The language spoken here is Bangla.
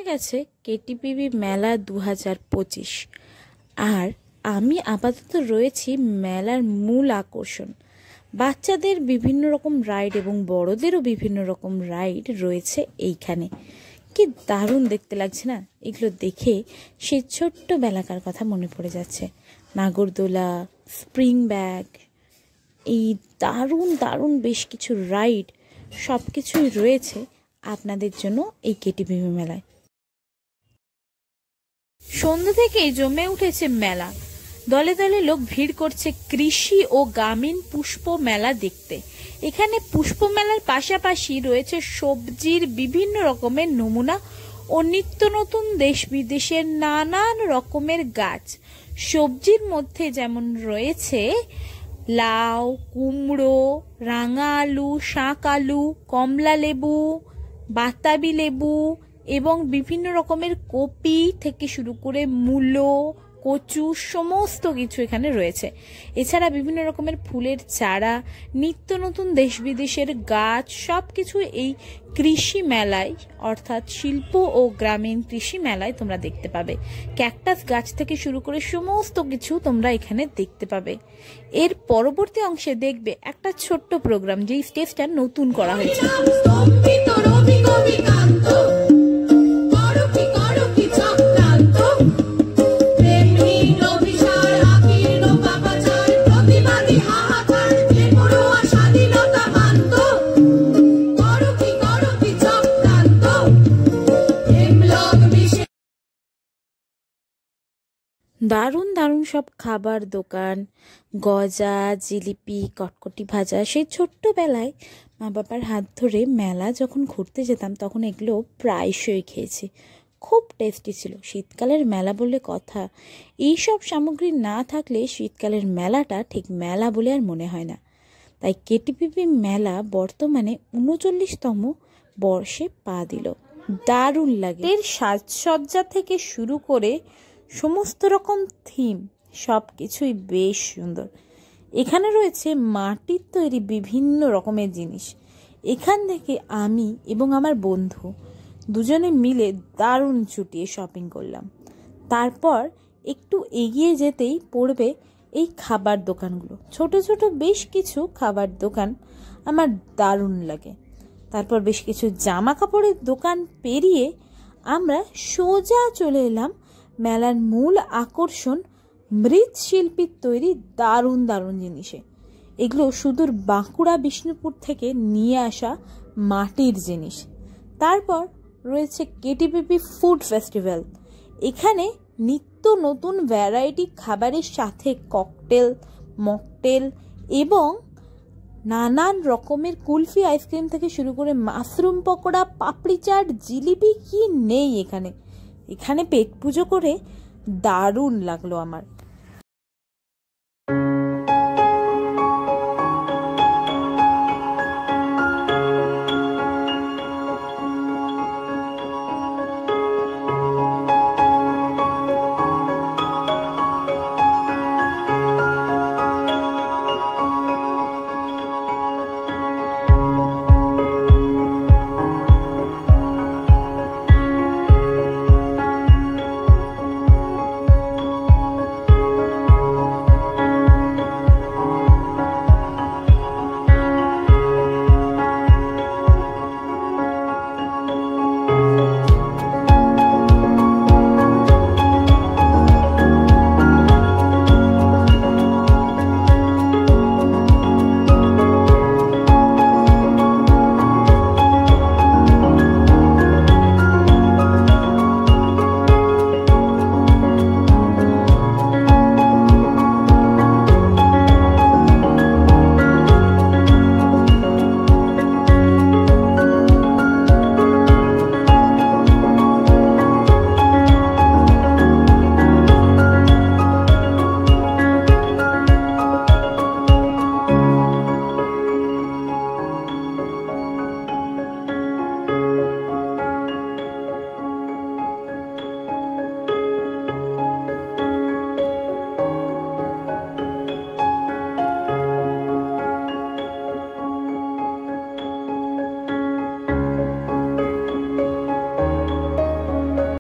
গেছে কেটিপিবি মেলা 2025। আর আমি আপাতত রয়েছি মেলার মূল আকর্ষণ। বাচ্চাদের বিভিন্ন রকম রাইড এবং বড়দেরও বিভিন্ন রকম রাইড রয়েছে এইখানে। কি দারুণ দেখতে লাগছে না? এগুলো দেখে সেই ছোট্টবেলাকার কথা মনে পড়ে যাচ্ছে। নাগরদোলা, স্প্রিং ব্যাগ, এই দারুণ দারুণ বেশ কিছু রাইড সব কিছুই রয়েছে আপনাদের জন্য এই কেটিপিবি মেলায়। সন্ধ্যা থেকেই জমে উঠেছে মেলা। দলে দলে লোক ভিড় করছে কৃষি ও গ্রামীণ পুষ্প মেলা দেখতে। এখানে পুষ্প মেলার পাশাপাশি রয়েছে সবজির বিভিন্ন রকমের নমুনা ও নিত্য নতুন দেশ বিদেশের নানান রকমের গাছ। সবজির মধ্যে যেমন রয়েছে লাউ, কুমড়ো, রাঙা আলু, শাক আলু, কমলা লেবু, বাতাবি লেবু এবং বিভিন্ন রকমের কপি থেকে শুরু করে মূলো, কচু সমস্ত কিছু এখানে রয়েছে। এছাড়া বিভিন্ন রকমের ফুলের চারা, নিত্য নতুন দেশ বিদেশের গাছ সব কিছু এই কৃষি মেলায় অর্থাৎ শিল্প ও গ্রামীণ কৃষি মেলায় তোমরা দেখতে পাবে। ক্যাকটাস গাছ থেকে শুরু করে সমস্ত কিছু তোমরা এখানে দেখতে পাবে। এর পরবর্তী অংশে দেখবে একটা ছোট্ট প্রোগ্রাম, যেই স্টেজটা নতুন করা হয়েছে। দারুণ দারুণ সব খাবার দোকান, গজা, জিলিপি, কটকটি ভাজা। সেই ছোট্টবেলায় মা বাবার হাত ধরে মেলা যখন ঘুরতে যেতাম তখন এগুলো প্রায়শই খেয়েছি। খুব টেস্টি ছিল। শীতকালের মেলা বলে কথা, এই সব সামগ্রী না থাকলে শীতকালের মেলাটা ঠিক মেলা বলে আর মনে হয় না। তাই কেটিপিবি মেলা বর্তমানে 39তম বর্ষে পা দিল। দারুণ লাগে। এর সাজসজ্জা থেকে শুরু করে সমস্ত রকম থিম সব কিছুই বেশ সুন্দর। এখানে রয়েছে মাটির তৈরি বিভিন্ন রকমের জিনিস। এখান থেকে আমি এবং আমার বন্ধু দুজনে মিলে দারুণ চুটিয়ে শপিং করলাম। তারপর একটু এগিয়ে যেতেই পড়বে এই খাবার দোকানগুলো। ছোট ছোট বেশ কিছু খাবার দোকান আমার দারুণ লাগে। তারপর বেশ কিছু জামা কাপড়ের দোকান পেরিয়ে আমরা সোজা চলে এলাম মেলার মূল আকর্ষণ মৃৎশিল্পীর তৈরি দারুণ দারুণ জিনিসে। এগুলো সুদূর বাঁকুড়া বিষ্ণুপুর থেকে নিয়ে আসা মাটির জিনিস। তারপর রয়েছে কেটিপিবি ফুড ফেস্টিভ্যাল। এখানে নিত্য নতুন ভ্যারাইটি খাবারের সাথে ককটেল, মকটেল এবং নানান রকমের কুলফি আইসক্রিম থেকে শুরু করে মাশরুম পকোড়া, পাপড়ি চাট, জিলিপি কি নেই এখানে। এখানে পেট পুজো করে দারুণ লাগলো আমার।